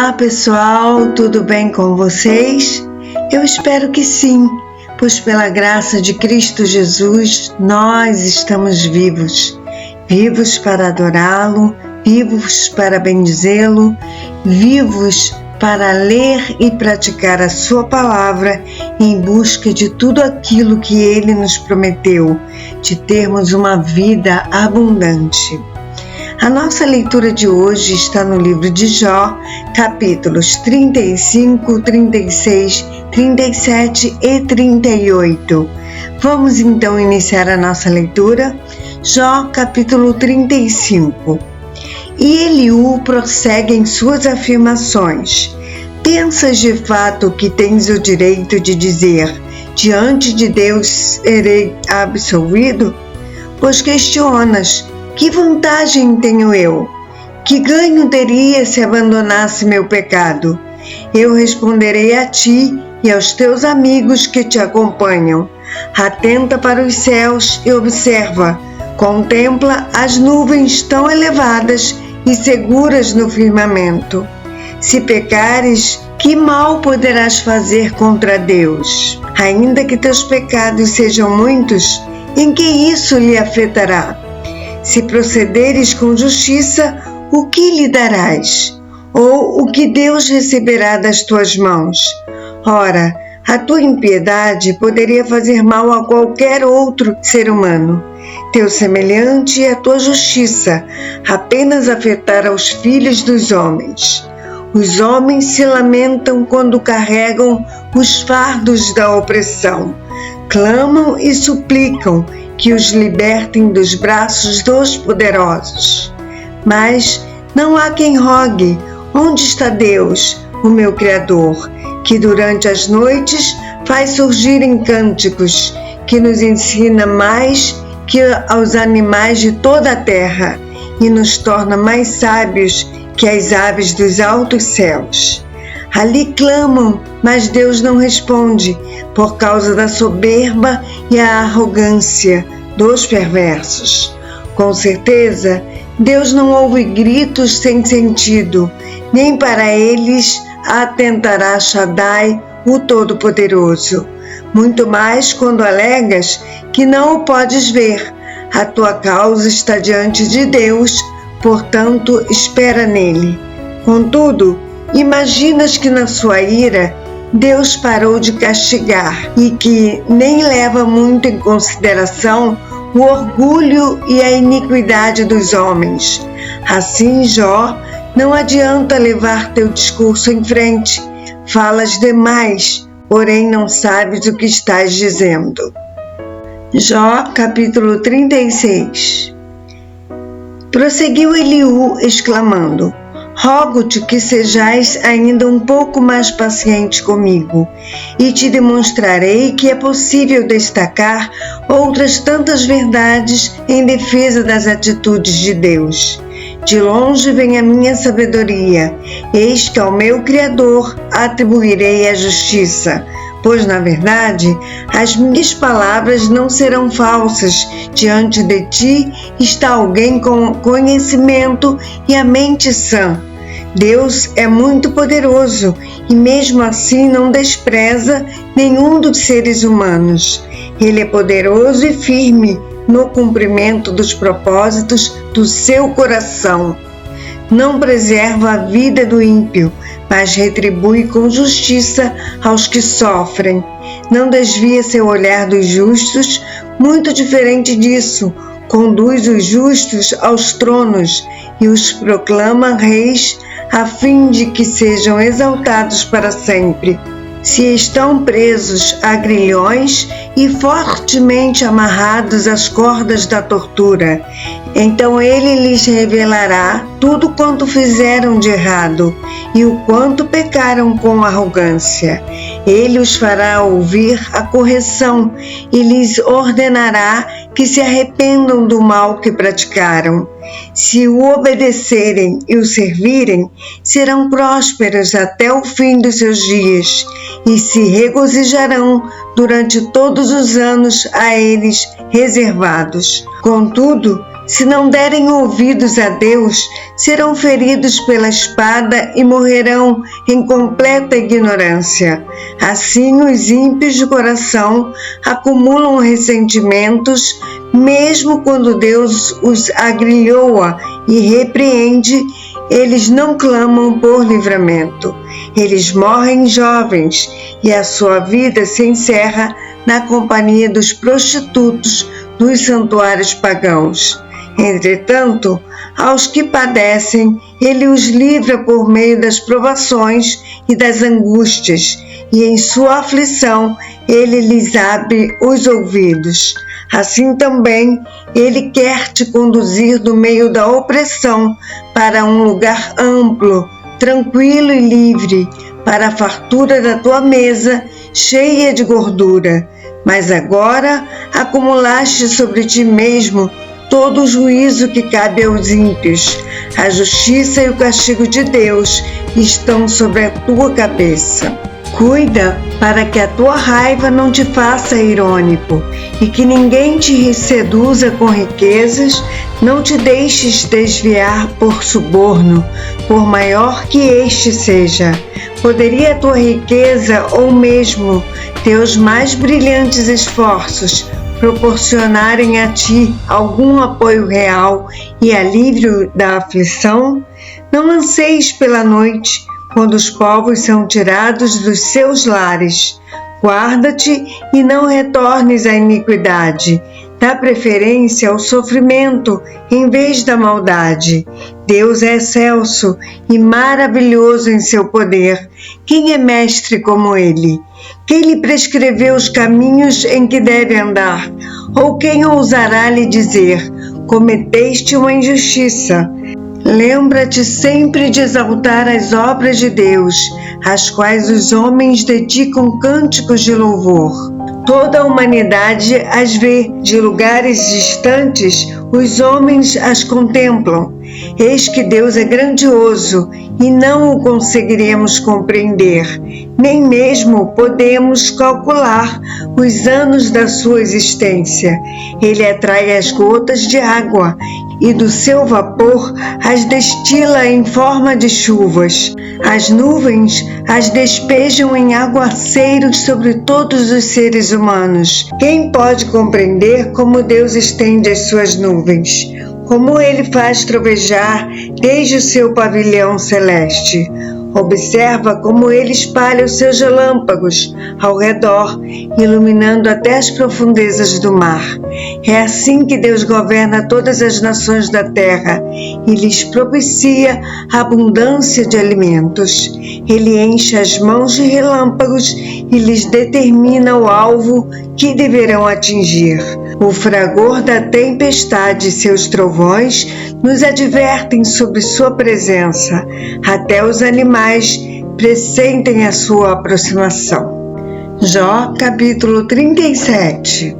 Olá pessoal, tudo bem com vocês? Eu espero que sim, pois pela graça de Cristo Jesus nós estamos vivos. Vivos para adorá-lo, vivos para bendizê-lo, vivos para ler e praticar a sua palavra em busca de tudo aquilo que ele nos prometeu, de termos uma vida abundante. A nossa leitura de hoje está no livro de Jó, capítulos 35, 36, 37 e 38. Vamos então iniciar a nossa leitura? Jó, capítulo 35. E Eliú prossegue em suas afirmações. Pensas de fato que tens o direito de dizer, diante de Deus serei absolvido? Pois questionas, que vantagem tenho eu? Que ganho teria se abandonasse meu pecado? Eu responderei a ti e aos teus amigos que te acompanham. Atenta para os céus e observa. Contempla as nuvens tão elevadas e seguras no firmamento. Se pecares, que mal poderás fazer contra Deus? Ainda que teus pecados sejam muitos, em que isso lhe afetará? Se procederes com justiça, o que lhe darás? Ou o que Deus receberá das tuas mãos? Ora, a tua impiedade poderia fazer mal a qualquer outro ser humano. Teu semelhante e a tua justiça apenas afetará os filhos dos homens. Os homens se lamentam quando carregam os fardos da opressão. Clamam e suplicam que os libertem dos braços dos poderosos. Mas não há quem rogue, onde está Deus, o meu Criador, que durante as noites faz surgirem cânticos, que nos ensina mais que aos animais de toda a terra e nos torna mais sábios que as aves dos altos céus. Ali clamam, mas Deus não responde, por causa da soberba e a arrogância dos perversos. Com certeza, Deus não ouve gritos sem sentido, nem para eles atentará Shaddai, o Todo-Poderoso. Muito mais quando alegas que não o podes ver. A tua causa está diante de Deus, portanto, espera nele. Contudo, imaginas que na sua ira Deus parou de castigar e que nem leva muito em consideração o orgulho e a iniquidade dos homens. Assim, Jó, não adianta levar teu discurso em frente. Falas demais, porém não sabes o que estás dizendo. Jó, capítulo 36. Prosseguiu Eliú, exclamando, rogo-te que sejais ainda um pouco mais paciente comigo, e te demonstrarei que é possível destacar outras tantas verdades em defesa das atitudes de Deus. De longe vem a minha sabedoria, eis que ao meu Criador atribuirei a justiça, pois, na verdade, as minhas palavras não serão falsas. Diante de ti está alguém com conhecimento e a mente sã. Deus é muito poderoso e mesmo assim não despreza nenhum dos seres humanos. Ele é poderoso e firme no cumprimento dos propósitos do seu coração. Não preserva a vida do ímpio, mas retribui com justiça aos que sofrem. Não desvia seu olhar dos justos, muito diferente disso, conduz os justos aos tronos e os proclama reis, a fim de que sejam exaltados para sempre. Se estão presos a grilhões e fortemente amarrados às cordas da tortura, então ele lhes revelará tudo quanto fizeram de errado e o quanto pecaram com arrogância. Ele os fará ouvir a correção e lhes ordenará que se arrependam do mal que praticaram. Se o obedecerem e o servirem, serão prósperos até o fim dos seus dias e se regozijarão durante todos os anos a eles reservados. Contudo, se não derem ouvidos a Deus, serão feridos pela espada e morrerão em completa ignorância. Assim, os ímpios de coração acumulam ressentimentos, mesmo quando Deus os agrilhoa e repreende, eles não clamam por livramento. Eles morrem jovens e a sua vida se encerra na companhia dos prostitutos dos santuários pagãos. Entretanto, aos que padecem, ele os livra por meio das provações e das angústias, e em sua aflição ele lhes abre os ouvidos. Assim também, ele quer te conduzir do meio da opressão para um lugar amplo, tranquilo e livre, para a fartura da tua mesa, cheia de gordura. Mas agora acumulaste sobre ti mesmo todo o juízo que cabe aos ímpios. A justiça e o castigo de Deus estão sobre a tua cabeça. Cuida para que a tua raiva não te faça irônico e que ninguém te seduza com riquezas. Não te deixes desviar por suborno, por maior que este seja. Poderia a tua riqueza ou mesmo teus mais brilhantes esforços proporcionarem a ti algum apoio real e alívio da aflição? Não anseis pela noite, quando os povos são tirados dos seus lares. Guarda-te e não retornes à iniquidade. Dá preferência ao sofrimento em vez da maldade. Deus é excelso e maravilhoso em seu poder. Quem é mestre como ele? Quem lhe prescreveu os caminhos em que deve andar? Ou quem ousará lhe dizer: cometeste uma injustiça? Lembra-te sempre de exaltar as obras de Deus, às quais os homens dedicam cânticos de louvor. Toda a humanidade as vê, de lugares distantes, os homens as contemplam. Eis que Deus é grandioso e não o conseguiremos compreender, nem mesmo podemos calcular os anos da sua existência. Ele atrai as gotas de água e do seu vapor as destila em forma de chuvas. As nuvens as despejam em aguaceiros sobre todos os seres humanos. Quem pode compreender como Deus estende as suas nuvens? Como ele faz trovejar desde o seu pavilhão celeste? Observa como ele espalha os seus relâmpagos ao redor, iluminando até as profundezas do mar. É assim que Deus governa todas as nações da terra e lhes propicia a abundância de alimentos. Ele enche as mãos de relâmpagos e lhes determina o alvo que deverão atingir. O fragor da tempestade e seus trovões nos advertem sobre sua presença. Até os animais pressentem a sua aproximação. Jó, capítulo 37.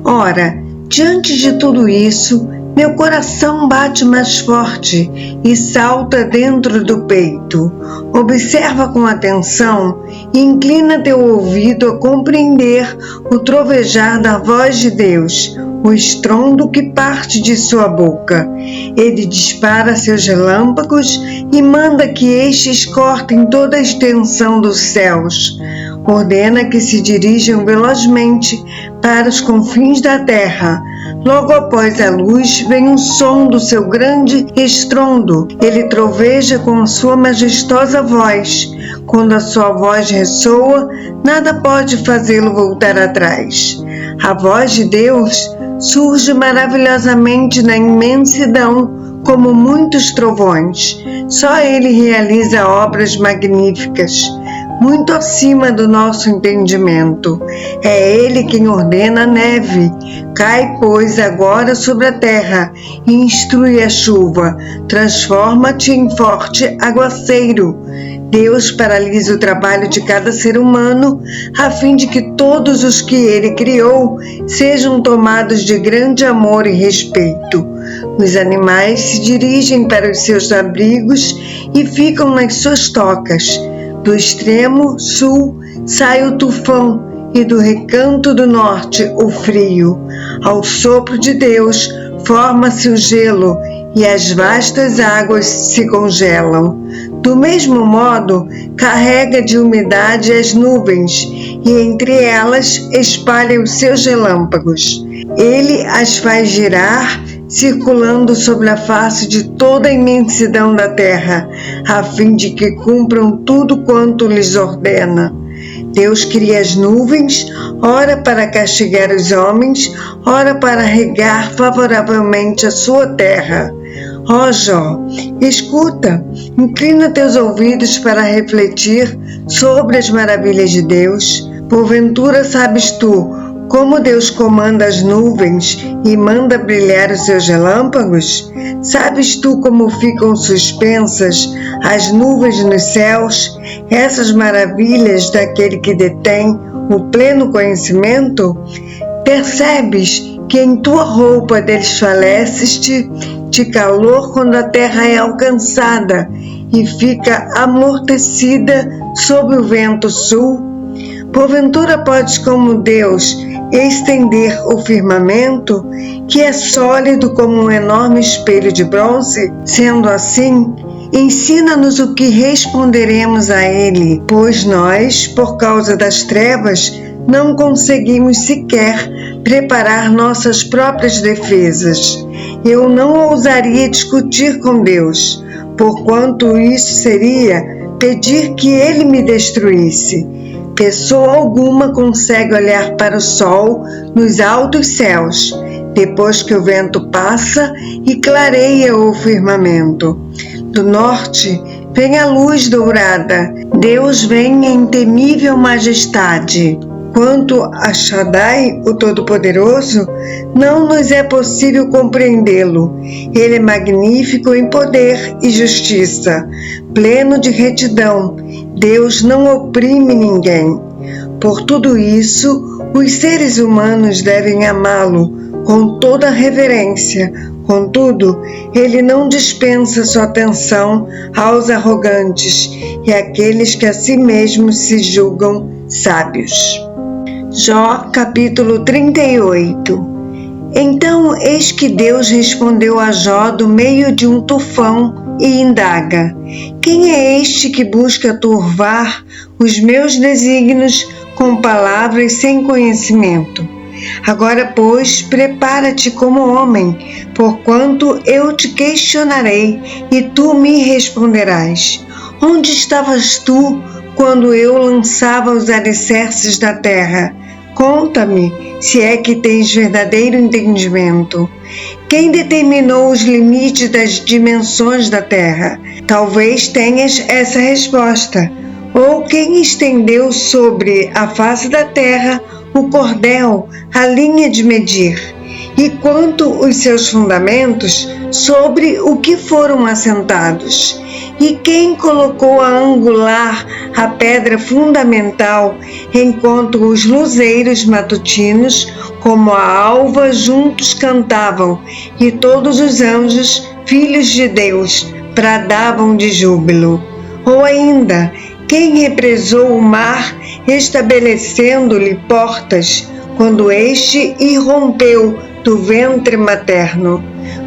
Ora, diante de tudo isso, meu coração bate mais forte e salta dentro do peito. Observa com atenção e inclina teu ouvido a compreender o trovejar da voz de Deus, o estrondo que parte de sua boca. Ele dispara seus relâmpagos e manda que estes cortem toda a extensão dos céus. Ordena que se dirijam velozmente para os confins da terra. Logo após a luz vem o som do seu grande estrondo. Ele troveja com a sua majestosa voz. Quando a sua voz ressoa, nada pode fazê-lo voltar atrás. A voz de Deus surge maravilhosamente na imensidão, como muitos trovões. Só ele realiza obras magníficas, muito acima do nosso entendimento. É ele quem ordena a neve. Cai, pois, agora sobre a terra e instrui a chuva. Transforma-te em forte aguaceiro. Deus paralisa o trabalho de cada ser humano, a fim de que todos os que ele criou sejam tomados de grande amor e respeito. Os animais se dirigem para os seus abrigos e ficam nas suas tocas. Do extremo sul sai o tufão e do recanto do norte o frio. Ao sopro de Deus forma-se o gelo e as vastas águas se congelam. Do mesmo modo, carrega de umidade as nuvens e entre elas espalha os seus relâmpagos. Ele as faz girar, circulando sobre a face de toda a imensidão da terra, a fim de que cumpram tudo quanto lhes ordena. Deus cria as nuvens, ora para castigar os homens, ora para regar favoravelmente a sua terra. Ó Jó, escuta, inclina teus ouvidos para refletir sobre as maravilhas de Deus. Porventura sabes tu como Deus comanda as nuvens e manda brilhar os seus relâmpagos? Sabes tu como ficam suspensas as nuvens nos céus, essas maravilhas daquele que detém o pleno conhecimento? Percebes que em tua roupa desfaleceste de calor quando a terra é alcançada e fica amortecida sob o vento sul? Porventura podes, como Deus, estender o firmamento, que é sólido como um enorme espelho de bronze? Sendo assim, ensina-nos o que responderemos a ele, pois nós, por causa das trevas, não conseguimos sequer preparar nossas próprias defesas. Eu não ousaria discutir com Deus, porquanto isso seria pedir que ele me destruísse. Pessoa alguma consegue olhar para o sol nos altos céus, depois que o vento passa e clareia o firmamento. Do norte vem a luz dourada, Deus vem em temível majestade. Quanto a Shaddai, o Todo-Poderoso, não nos é possível compreendê-lo. Ele é magnífico em poder e justiça, pleno de retidão. Deus não oprime ninguém. Por tudo isso, os seres humanos devem amá-lo com toda reverência. Contudo, ele não dispensa sua atenção aos arrogantes e àqueles que a si mesmos se julgam sábios. Jó, capítulo 38. Então, eis que Deus respondeu a Jó do meio de um tufão e indaga: quem é este que busca turvar os meus desígnios com palavras sem conhecimento? Agora, pois, prepara-te como homem, porquanto eu te questionarei e tu me responderás. Onde estavas tu quando eu lançava os alicerces da terra? Conta-me, se é que tens verdadeiro entendimento. Quem determinou os limites das dimensões da terra? Talvez tenhas essa resposta. Ou quem estendeu sobre a face da terra o cordel, a linha de medir? E quanto os seus fundamentos, sobre o que foram assentados? E quem colocou a angular, a pedra fundamental, enquanto os luzeiros matutinos, como a alva, juntos cantavam, e todos os anjos, filhos de Deus, bradavam de júbilo? Ou ainda, quem represou o mar, estabelecendo-lhe portas, quando este irrompeu do ventre materno?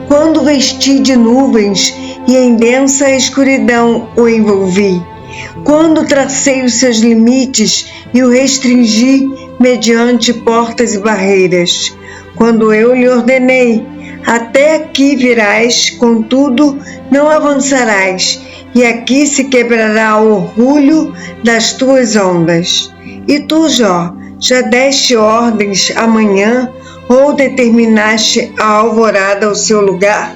Quando vesti de nuvens e em densa escuridão o envolvi? Quando tracei os seus limites e o restringi mediante portas e barreiras? Quando eu lhe ordenei: até aqui virás, contudo não avançarás, e aqui se quebrará o orgulho das tuas ondas. E tu, Jó, já deste ordens amanhã, ou determinaste a alvorada ao seu lugar,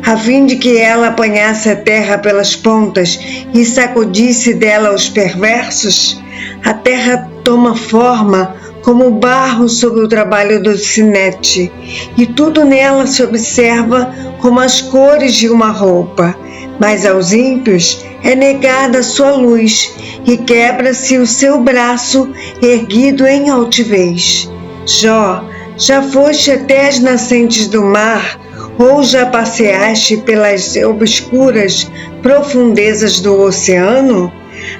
a fim de que ela apanhasse a terra pelas pontas e sacudisse dela os perversos? A terra toma forma como barro sob o trabalho do sinete, e tudo nela se observa como as cores de uma roupa. Mas aos ímpios é negada a sua luz, e quebra-se o seu braço erguido em altivez. Jó, já foste até as nascentes do mar, ou já passeaste pelas obscuras profundezas do oceano?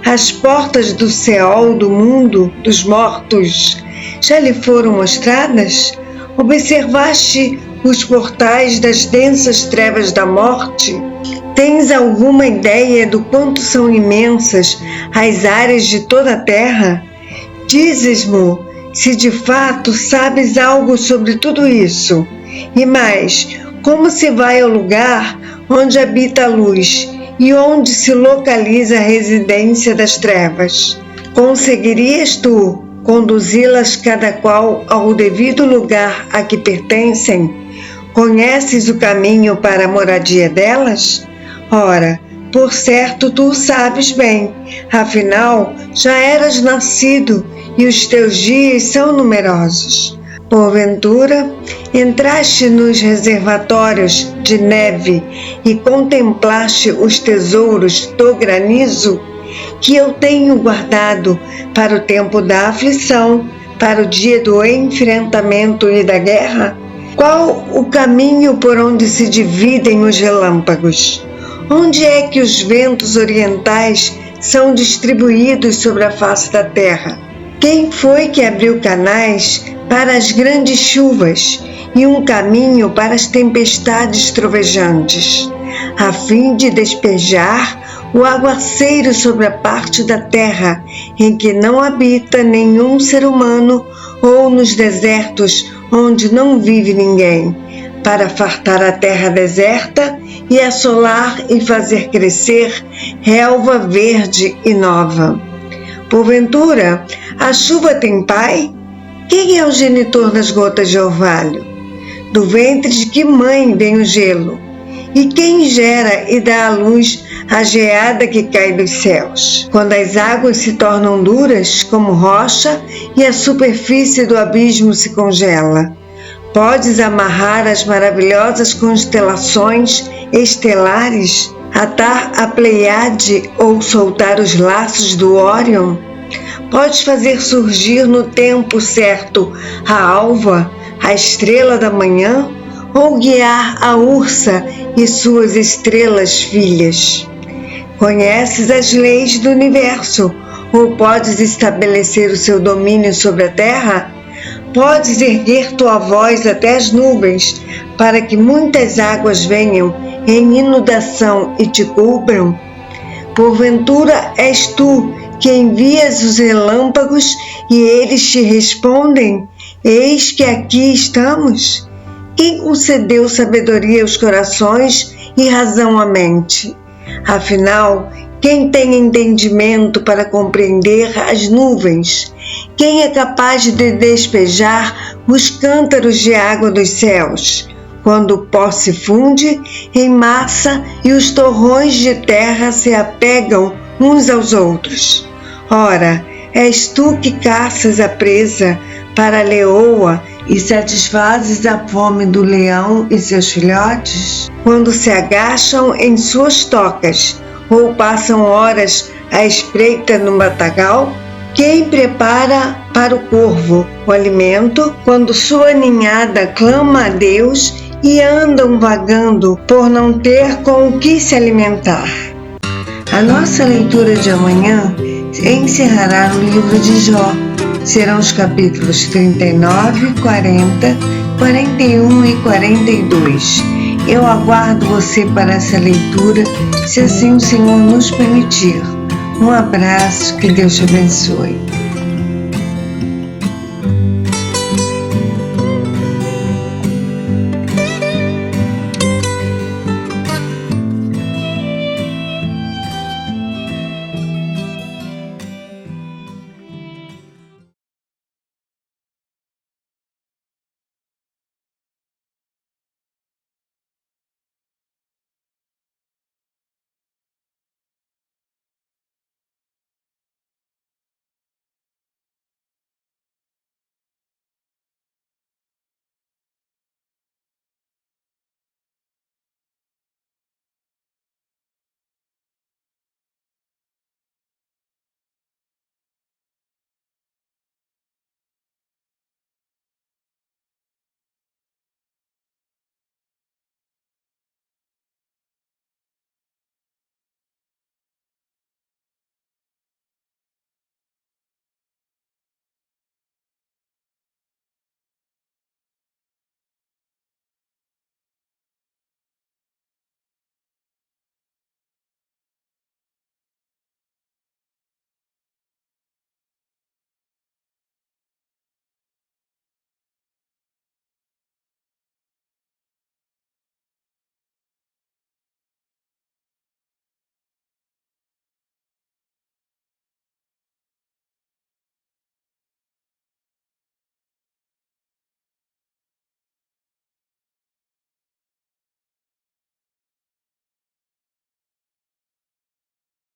As portas do Seol, do mundo dos mortos, já lhe foram mostradas? Observaste os portais das densas trevas da morte? Tens alguma ideia do quanto são imensas as áreas de toda a Terra? Dizes-mo se de fato sabes algo sobre tudo isso. E mais, como se vai ao lugar onde habita a luz e onde se localiza a residência das trevas? Conseguirias tu conduzi-las cada qual ao devido lugar a que pertencem? Conheces o caminho para a moradia delas? Ora, por certo tu o sabes bem, afinal já eras nascido e os teus dias são numerosos. Porventura, entraste nos reservatórios de neve e contemplaste os tesouros do granizo que eu tenho guardado para o tempo da aflição, para o dia do enfrentamento e da guerra? Qual o caminho por onde se dividem os relâmpagos? Onde é que os ventos orientais são distribuídos sobre a face da terra? Quem foi que abriu canais para as grandes chuvas e um caminho para as tempestades trovejantes, a fim de despejar o aguaceiro sobre a parte da terra em que não habita nenhum ser humano, ou nos desertos onde não vive ninguém, para fartar a terra deserta e assolar e fazer crescer relva verde e nova? Porventura, a chuva tem pai? Quem é o genitor das gotas de orvalho? Do ventre de que mãe vem o gelo? E quem gera e dá à luz a geada que cai dos céus? Quando as águas se tornam duras como rocha e a superfície do abismo se congela, podes amarrar as maravilhosas constelações estelares, atar a Pleiade ou soltar os laços do Órion? Podes fazer surgir no tempo certo a alva, a estrela da manhã, ou guiar a Ursa e suas estrelas filhas? Conheces as leis do universo, ou podes estabelecer o seu domínio sobre a terra? Podes erguer tua voz até as nuvens, para que muitas águas venham em inundação e te cubram? Porventura és tu que envias os relâmpagos e eles te respondem: eis que aqui estamos? Quem concedeu sabedoria aos corações e razão à mente? Afinal, quem tem entendimento para compreender as nuvens? Quem é capaz de despejar os cântaros de água dos céus, quando o pó se funde em massa e os torrões de terra se apegam uns aos outros? Ora, és tu que caças a presa para a leoa e satisfazes a fome do leão e seus filhotes? Quando se agacham em suas tocas ou passam horas à espreita no matagal? Quem prepara para o corvo o alimento quando sua ninhada clama a Deus e andam vagando por não ter com o que se alimentar? A nossa leitura de amanhã encerrará no livro de Jó. Serão os capítulos 39, 40, 41 e 42. Eu aguardo você para essa leitura, se assim o Senhor nos permitir. Um abraço, que Deus te abençoe.